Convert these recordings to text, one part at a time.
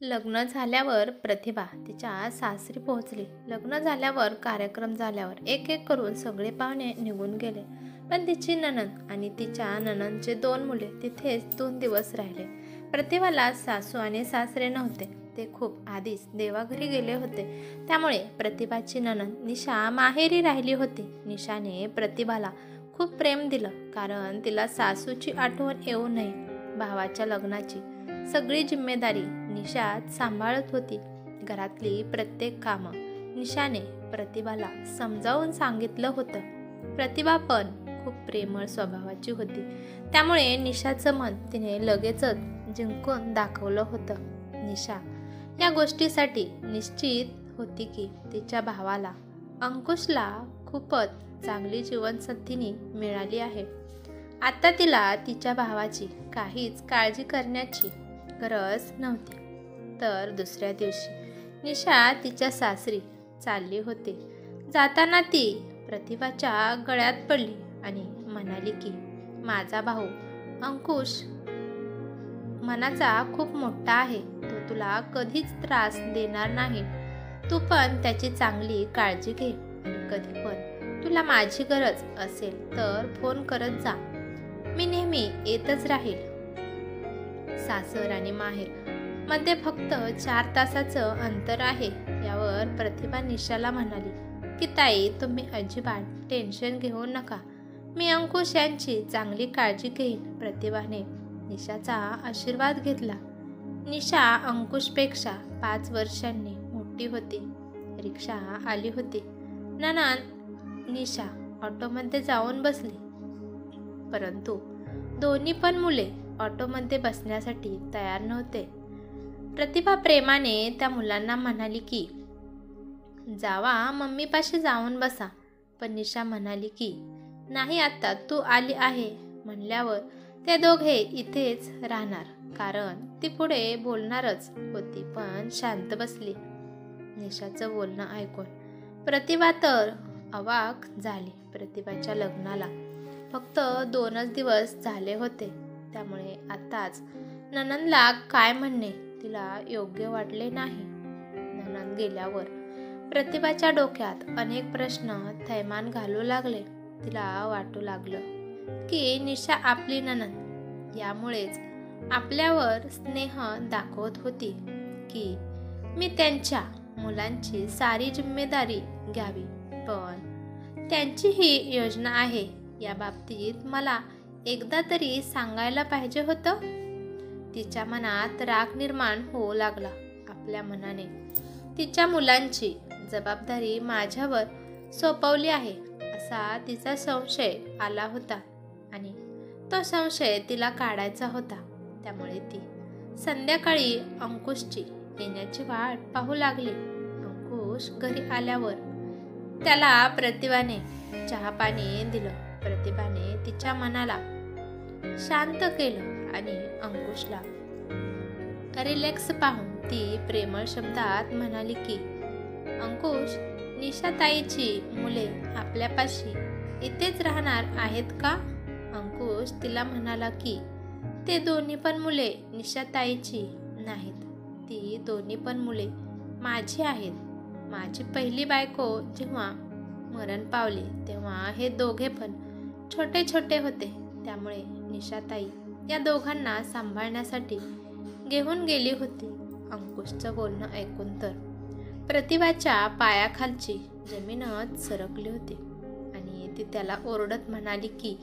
लग्न झाल्यावर प्रतिभा तिच्या सासरी पोहोचली. लग्न झाल्यावर कार्यक्रम झाल्यावर एक एक करून सगळे पाहुणे निघून गेले. पण तिची नणंद आणि तिच्या नणंदचे 2 मुले तिथेच 2 दिवस राहिले. प्रतिभाला सासू आणि सासरे नव्हते. ते खूप आधीच देवाघरी गेले होते. त्यामुळे प्रतिभाची नणंद निशा माहेरी राहिली होती. निशाने प्रतिभाला खूप प्रेम दिलं, कारण तिला सासूची आठवण येऊ नये. भावाच्या लग्नाची सगळी जिम्मेदारी निशाच सांभाळत होती. घरातली प्रत्येक कामं निशाने प्रतिभाला समजावून सांगितलं होतं. प्रतिभा पण खूप प्रेमळ स्वभावाची होती. त्यामुळे निशाचं मन तिने लगेचच जिंकून दाखवलं होतं. निशा या गोष्टीसाठी निश्चित होती की तिच्या भावाला अंकुशला खूपच चांगली जीवनसाथीनी मिळाली आहे. आता तिला तिच्या भावाची काहीच काळजी करण्याची गरज नव्हती. तर दुसऱ्या दिवशी निशा तिच्या सासरी चालली होती. जाताना ती प्रतिभाच्या गळ्यात पडली आणि म्हणाली की माझा भाऊ अंकुश मनाचा खूप मोठा आहे. तो तुला कधीच त्रास देणार नाही. तू पण त्याची चांगली काळजी घे आणि कधी पण तुला माझी गरज असेल तर फोन करत जा. मी नेहमी येतच राहील. सासर आणि माहेर मध्ये फक्त 4 तासाचं अंतर आहे. यावर प्रतिभा निशाला म्हणाली की ताई, तुम्ही अजिबात टेन्शन घेऊ नका. मी अंकुश यांची चांगली काळजी घेईन. प्रतिभाने निशाचा आशीर्वाद घेतला. निशा अंकुशपेक्षा 5 वर्षांनी मोठी होती. रिक्षा आली होती. नणंद निशा ऑटोमध्ये जाऊन बसली. परंतु दोन्ही पण मुले ऑटोमध्ये बसण्यासाठी तयार नव्हते. प्रतिभा प्रेमाने त्या मुलांना म्हणाली की जावा, मम्मीपाशी जाऊन बसा. पण निशा म्हणाली की नाही, आता तू आली आहे म्हणल्यावर ते दोघे इथेच राहणार, कारण ती पुढे बोलणारच होती पण शांत बसली. निशाचं बोलणं ऐकून प्रतिभा तर अवाक झाली. प्रतिभाच्या लग्नाला फक्त 2च दिवस झाले होते. त्यामुळे आताच नणंदला काय म्हणणे तिला योग्य वाटले नाही. नणंद गेल्यावर प्रतिभाच्या डोक्यात अनेक प्रश्न थैमान घालू लागले. तिला वाटू लागलं की निशा आपली नणंद यामुळेच आपल्यावर स्नेह दाखवत होती की मी त्यांच्या मुलांची सारी जिम्मेदारी घ्यावी. पण त्यांची ही योजना आहे या बाबतीत मला एकदा तरी सांगायला पाहिजे होतं. तिच्या मनात राग निर्माण होऊ लागला. आपल्या मनाने तिच्या मुलांची जबाबदारी माझ्यावर सोपवली आहे असा तिचा संशय आला होता आणि तो संशय तिला काढायचा होता. त्यामुळे ती संध्याकाळी अंकुशची येण्याची वाट पाहू लागली. अंकुश घरी आल्यावर त्याला प्रतिभाने चहा पाणी दिलं. प्रतिभाने तिच्या मनाला शांत केलं आणि अंकुशला रिलॅक्स पाहून ती प्रेमळ शब्दात म्हणाली की अंकुश, निशाताईची मुले आपल्यापाशी इथेच राहणार आहेत का? अंकुश तिला म्हणाला की ते दोन्ही पण मुले निशाताईची नाहीत. ती दोन्ही पण मुले माझी आहेत. माझी पहिली बायको जेव्हा मरण पावली तेव्हा हे दोघे पण छोटे छोटे होते. त्यामुळे निशाताई या दोघांना सांभाळण्यासाठी घेऊन गेली होती. अंकुशचं बोलणं ऐकून तर प्रतिभाच्या पायाखालची जमीनच सरकली होती आणि ती त्याला ओरडत म्हणाली की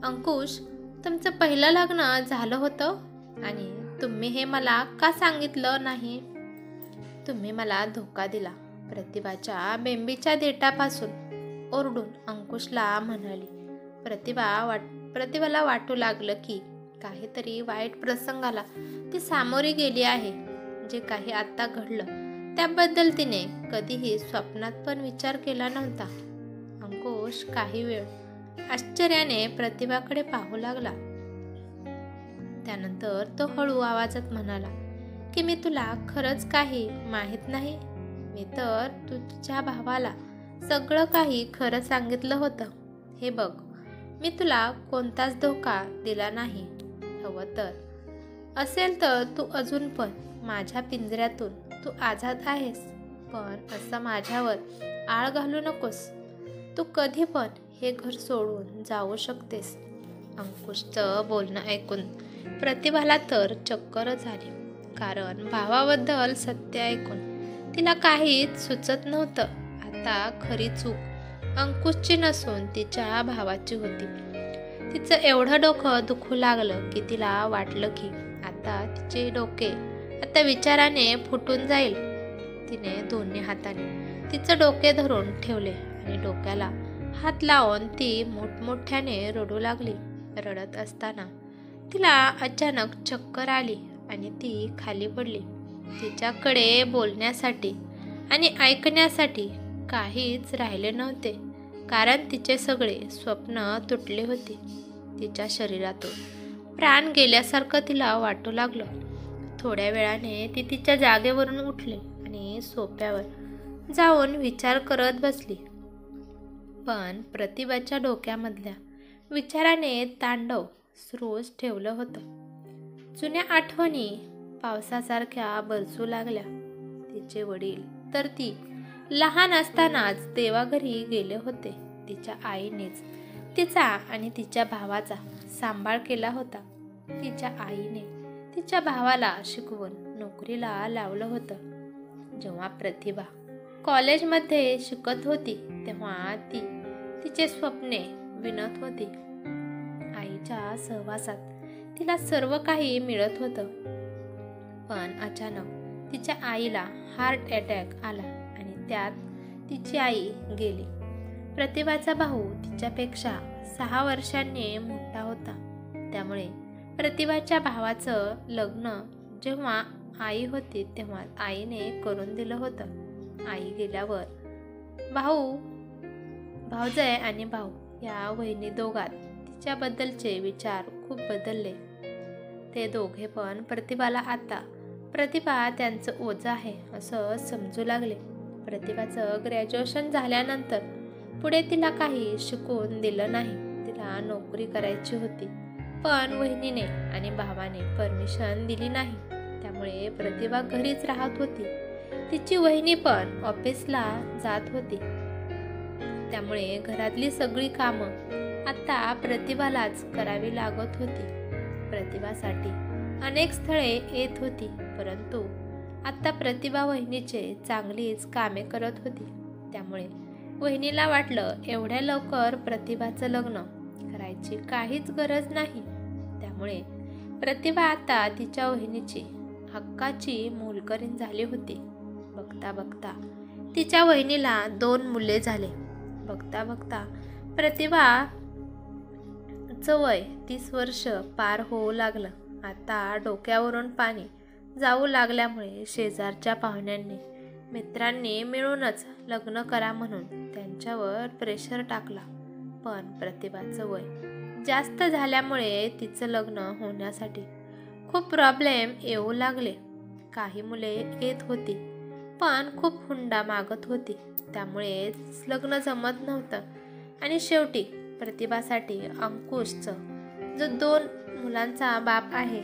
अंकुश, तुमचं पहिलं लग्न झालं होतं आणि तुम्ही हे मला का सांगितलं नाही? तुम्ही मला धोका दिला. प्रतिभाच्या बेंबीच्या देठापासून ओरडून अंकुशला म्हणाली. प्रतिभाला वाटू लागलं की काहीतरी वाईट प्रसंगाला ती सामोरी गेली आहे. जे काही आता घडलं त्याबद्दल तिने कधीही स्वप्नात पण विचार केला नव्हता. अंकुश काही वेळ आश्चर्याने प्रतिभाकडे पाहू लागला. त्यानंतर तो हळू आवाजात म्हणाला की मी तुला खरंच काही माहीत नाही. मी तर तुझ्या भावाला सगळं काही खरं सांगितलं होतं. हे बघ, मी तुला कोणताच धोका दिला नाही. हवं तर असेल तर तू अजून पण माझ्या पिंजऱ्यातून तू आझाद आहेस, पण असं माझ्यावर आळ घालू नकोस. तू कधी पण हे घर सोडून जाऊ शकतेस. अंकुशचं बोलणं ऐकून प्रतिभाला तर चक्कर झाली, कारण भावाबद्दल सत्य ऐकून तिला काहीच सुचत नव्हतं. आता खरी चूक अंकुशची नसून तिच्या भावाची होती. तिचं एवढं डोकं दुखू लागलं की तिला वाटलं की आता तिचे डोके आता विचाराने फुटून जाईल. तिने दोन्ही हाताने तिचं डोके धरून ठेवले आणि डोक्याला हात लावून ती मोठमोठ्याने रडू लागली. रडत असताना तिला अचानक चक्कर आली आणि ती खाली पडली. तिच्याकडे बोलण्यासाठी आणि ऐकण्यासाठी काहीच राहिले नव्हते, कारण तिचे सगळे स्वप्न तुटले होते. तिच्या शरीरातून प्राण गेल्यासारखं तिला वाटू लागलं. थोड्या वेळाने ती तिच्या जागेवरून उठली आणि सोफ्यावर जाऊन विचार करत बसली. पण प्रतिभाच्या डोक्यामधल्या विचाराने तांडव रोज ठेवलं होतं. जुन्या आठवणी पावसासारख्या बरसू लागल्या. तिचे वडील तर ती लहान असतानाच देवाघरी गेले होते. तिच्या आईनेच तिचा आणि तिच्या भावाचा सांभाळ केला होता. तिच्या आईने तिच्या भावाला शिकवून नोकरीला लावलं होतं. जेव्हा प्रतिभा कॉलेजमध्ये शिकत होती तेव्हा ती तिचे स्वप्ने विणत होती. आईच्या सहवासात तिला सर्व काही मिळत होतं. पण अचानक तिच्या आईला हार्ट अटॅक आला आणि त्यात तिची आई गेली. प्रतिभाचा भाऊ तिच्यापेक्षा 6 वर्षांनी मोठा होता. त्यामुळे प्रतिभाच्या भावाचं लग्न जेव्हा आई होती तेव्हा आईने करून दिलं होतं. आई गेल्यावर भाऊजाई आणि भाऊ या वहिनी दोघात तिच्याबद्दलचे विचार खूप बदलले. ते दोघे पण प्रतिभाला आता प्रतिभा त्यांचं ओझं आहे असं समजू लागले. प्रतिभाचं ग्रॅज्युएशन झाल्यानंतर पुढे तिला काही शिकवून दिलं नाही. तिला नोकरी करायची होती, पण वहिनीने आणि भावाने परमिशन दिली नाही. त्यामुळे प्रतिभा घरीच राहत होती. तिची वहिनी पण ऑफिसला जात होती. त्यामुळे घरातली सगळी कामं आता प्रतिभालाच करावी लागत होती. प्रतिभासाठी अनेक स्थळे येत होती, परंतु आता प्रतिभा वहिनीचे चांगलीच कामे करत होती. त्यामुळे वहिनीला वाटलं एवढ्या लवकर प्रतिभाचं लग्न करायची काहीच गरज नाही. त्यामुळे प्रतिभा आता तिच्या वहिनीची हक्काची मोलकरीण झाली होती. बघता बघता तिच्या वहिनीला 2 मुले झाले. बघता बघता प्रतिभाचं वय 30 वर्ष पार होऊ लागलं. आता डोक्यावरून पाणी जाऊ लागल्यामुळे शेजारच्या पाहुण्यांनी मित्रांनी मिळूनच लग्न करा म्हणून त्यांच्यावर प्रेशर टाकला. पण प्रतिभाचं वय जास्त झाल्यामुळे तिचं लग्न होण्यासाठी खूप प्रॉब्लेम येऊ लागले. काही मुले येत होती, पण खूप हुंडा मागत होती. त्यामुळे लग्न जमत नव्हतं आणि शेवटी प्रतिभासाठी अंकुशचं जो 2 मुलांचा बाप आहे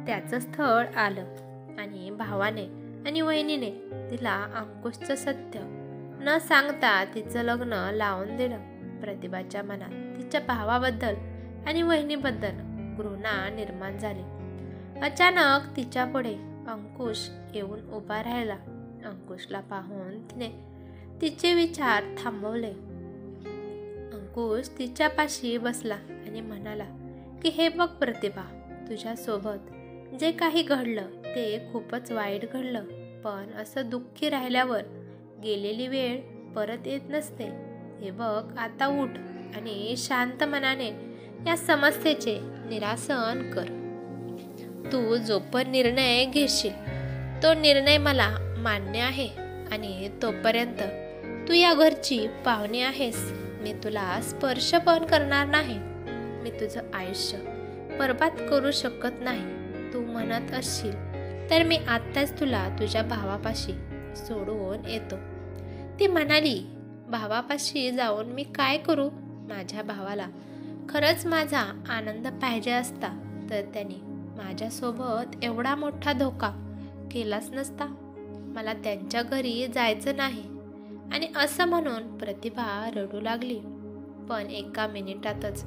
त्याचं स्थळ आलं आणि भावाने आणि वहिनीने तिला अंकुशचं सत्य न सांगता तिचं लग्न लावून दिलं. प्रतिभाच्या मनात तिच्या भावाबद्दल आणि वहिनीबद्दल घृणा निर्माण झाली. अचानक तिच्या पुढे अंकुश येऊन उभा राहिला. अंकुशला पाहून तिने तिचे विचार थांबवले. अंकुश तिच्यापाशी बसला आणि म्हणाला की हे बघ प्रतिभा, तुझ्यासोबत जे काही घडलं ते खूपच वाईट घडलं, पण असं दुःखी राहिल्यावर गेलेली वेळ परत येत नसते. हे बघ, आता उठ आणि शांत मनाने या समस्येचे निरासन कर. तू जो पण निर्णय घेशील तो निर्णय मला मान्य आहे आणि तोपर्यंत तू या घरची पाहुणी आहेस. मी तुला स्पर्श पण करणार नाही. मी तुझं आयुष्य बर्बाद करू शकत नाही. तू म्हणत असशील तर मी आत्ताच तुला तुझ्या भावापाशी सोडून येतो. ती म्हणाली, भावापाशी जाऊन मी काय करू? माझ्या भावाला खरंच माझा आनंद पाहिजे असता तर त्याने माझ्यासोबत एवढा मोठा धोका केलाच नसता. मला त्यांच्या घरी जायचं नाही. आणि असं म्हणून प्रतिभा रडू लागली. पण एका मिनिटातच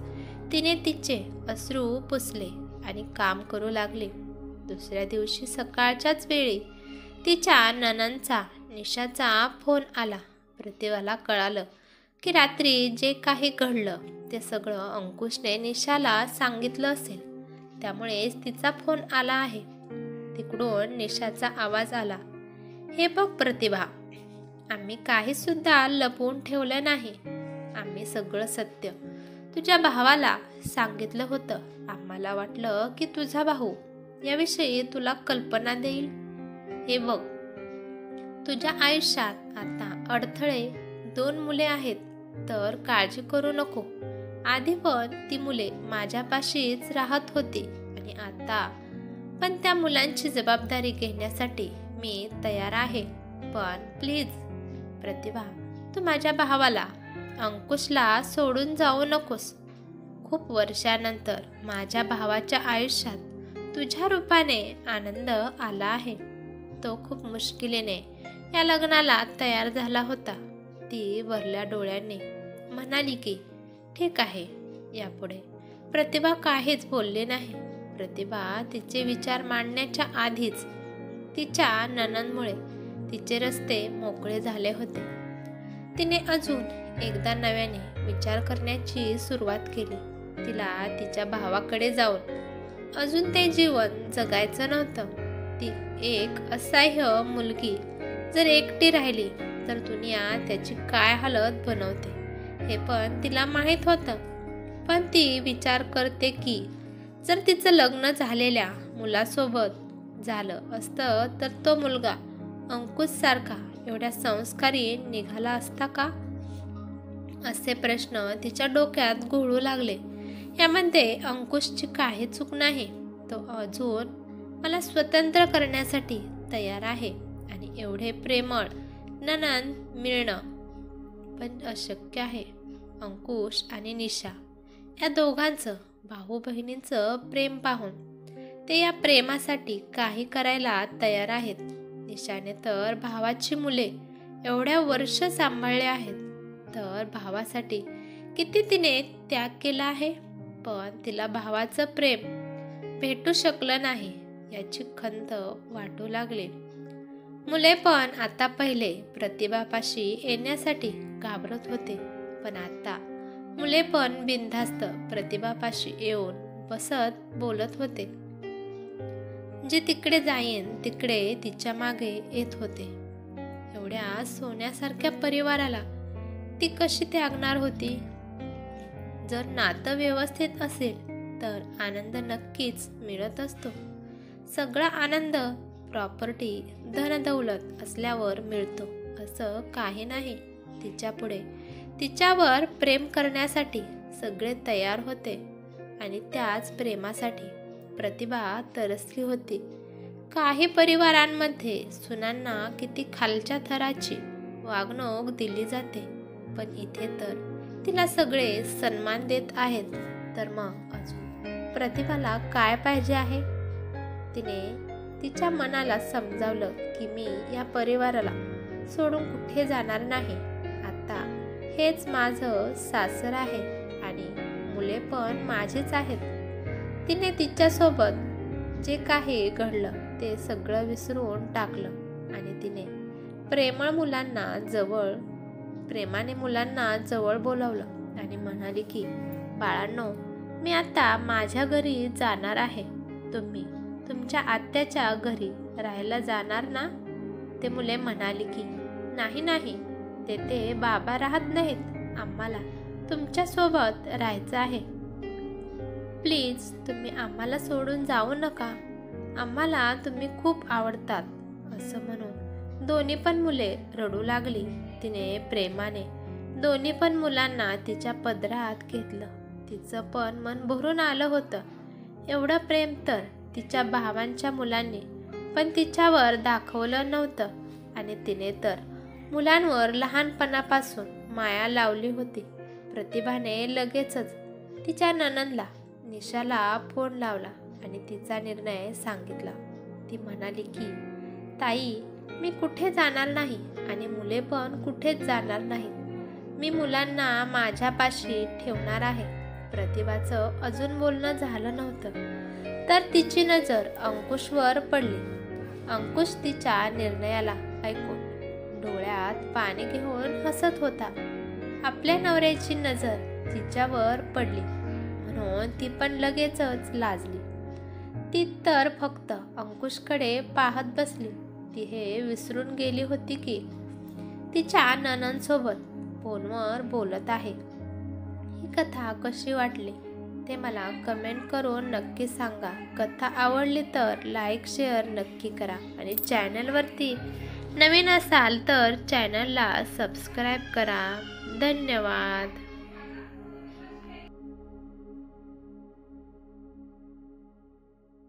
तिने तिचे अश्रू पुसले आणि काम करू लागली. दुसऱ्या दिवशी सकाळच्याच वेळी तिच्या नणंदचा निशाचा फोन आला. प्रतिभाला कळालं की रात्री जे काही घडलं ते सगळं अंकुशने निशाला सांगितलं असेल. त्यामुळेच तिचा फोन आला आहे. तिकडून निशाचा आवाज आला, हे बघ प्रतिभा, आम्ही काही सुद्धा लपवून ठेवलं नाही. आम्ही सगळं सत्य तुझ्या भावाला सांगितलं होतं. आम्हाला वाटलं की तुझा भाऊ याविषयी तुला कल्पना देईल. हे बघ, तुझ्या आयुष्यात आता अडथळे 2 मुले आहेत, तर काळजी करू नको. आधी पण ती मुले माझ्यापाशीच राहत होती आणि आता पण त्या मुलांची जबाबदारी घेण्यासाठी मी तयार आहे. पण प्लीज प्रतिभा, तू माझ्या भावाला अंकुशला सोडून जाऊ नकोस. खूप वर्षानंतर माझ्या भावाच्या आयुष्यात तुझ्या रूपाने आनंद आला आहे. तो खूप मुश्किलीने या लग्नाला तयार झाला होता. ती भरल्या डोळ्यांनी म्हणाली की ठीक आहे. यापुढे प्रतिभा काहीच बोलली नाही. प्रतिभा तिचे विचार मांडण्याच्या आधीच तिच्या नणंदमुळे तिचे रस्ते मोकळे झाले होते. तिने अजून एकदा नव्याने विचार करण्याची सुरुवात केली. तिला तिच्या भावाकडे जाऊन अजून ते जीवन जगायचं नव्हतं. ती एक असह्य मुलगी जर एकटी राहिली तर दुनिया त्याची काय हालत बनवते हे पण तिला माहीत होतं. पण ती विचार करते की जर तिचं लग्न झालेल्या मुलासोबत झालं असतं तर तो मुलगा अंकुशसारखा एवढ्या संस्कारी निघाला असता का? असे प्रश्न तिच्या डोक्यात घोळू लागले. यामध्ये अंकुशची काही चूक नाही. तो अजून मला स्वतंत्र करण्यासाठी तयार आहे आणि एवढे प्रेमळ नणंद मिळणं पण अशक्य आहे. अंकुश आणि निशा या दोघांचं भाऊ बहिणींचं प्रेम पाहून ते या प्रेमासाठी काही करायला तयार आहेत. निशाने तर भावाची मुले एवढ्या वर्ष सांभाळले आहेत, तर भावासाठी किती तिने त्याग केला आहे. पण तिला भावाचं प्रेम भेटू शकलं नाही याची खंत वाटू लागली. मुले पण आता पहिले प्रतिभापाशी येण्यासाठी घाबरत होते, पण आता मुले पण बिनधास्त प्रतिभापाशी येऊन बसत बोलत होते. जे तिकडे जाईन तिकडे तिच्या मागे येत होते. एवढ्या सोन्यासारख्या परिवाराला ती कशी त्यागणार होती? जर नातं व्यवस्थित असेल तर आनंद नक्कीच मिळत असतो. सगळा आनंद प्रॉपर्टी धनदौलत असल्यावर मिळतो असं काही नाही. तिच्यापुढे तिच्यावर प्रेम करण्यासाठी सगळे तयार होते आणि त्याच प्रेमासाठी प्रतिभा तरसली होती. काही परिवारांमध्ये सुनांना किती खालच्या थराची वागणूक दिली जाते, पण इथे तर तिला सगळे सन्मान देत आहेत. तर मग अजून प्रतिभाला काय पाहिजे आहे? तिने तिच्या मनाला समजावलं की मी या परिवाराला सोडून कुठे जाणार नाही. आता हेच माझं सासर आहे आणि मुले पण माझीच आहेत. तिने तिच्यासोबत जे काही घडलं ते सगळं विसरून टाकलं आणि तिने प्रेमाने मुलांना जवळ बोलावलं आणि म्हणाली की बाळांनो, मी आता माझ्या घरी जाणार आहे. तुम्ही तुमच्या आत्याच्या घरी राहायला जाणार ना? ते मुले म्हणाली की नाही, तेथे बाबा राहत नाहीत. आम्हाला तुमच्यासोबत राहायचं आहे. प्लीज तुम्ही आम्हाला सोडून जाऊ नका. आम्हाला तुम्ही खूप आवडतात. असं म्हणून दोन्ही पण मुले रडू लागली. तिने प्रेमाने दोन्ही पण मुलांना तिच्या पदरात घेतलं. तिचं पण मन भरून आलं होतं. एवढं प्रेम तर तिच्या भावांच्या मुलांनी पण तिच्यावर दाखवलं नव्हतं आणि तिने तर मुलांवर लहानपणापासून माया लावली होती. प्रतिभाने लगेचच तिच्या नणंदला निशाला फोन लावला आणि तिचा निर्णय सांगितला. ती म्हणाली की ताई, मी कुठे जाणार नाही आणि मुले पण कुठेच जाणार नाहीत. मी मुलांना माझ्यापाशी ठेवणार आहे. प्रतिभाचं अजून बोलणं झालं नव्हतं तर तिची नजर अंकुशवर पडली. अंकुश तिच्या निर्णयाला ऐकून डोळ्यात पाणी घेऊन हसत होता. आपल्या नवऱ्याची नजर तिच्यावर पडली म्हणून ती पण लगेचच लाजली. ती तर फक्त अंकुशकडे पाहत बसली. ती हे विसरून गेली होती की तिच्या नणंदसोबत फोनवर बोलत आहे. ही कथा कशी वाटली ते मला कमेंट करून नक्की सांगा. कथा आवडली तर लाईक शेअर नक्की करा आणि चॅनलवरती नवीन असाल तर चॅनलला सबस्क्राईब करा. धन्यवाद.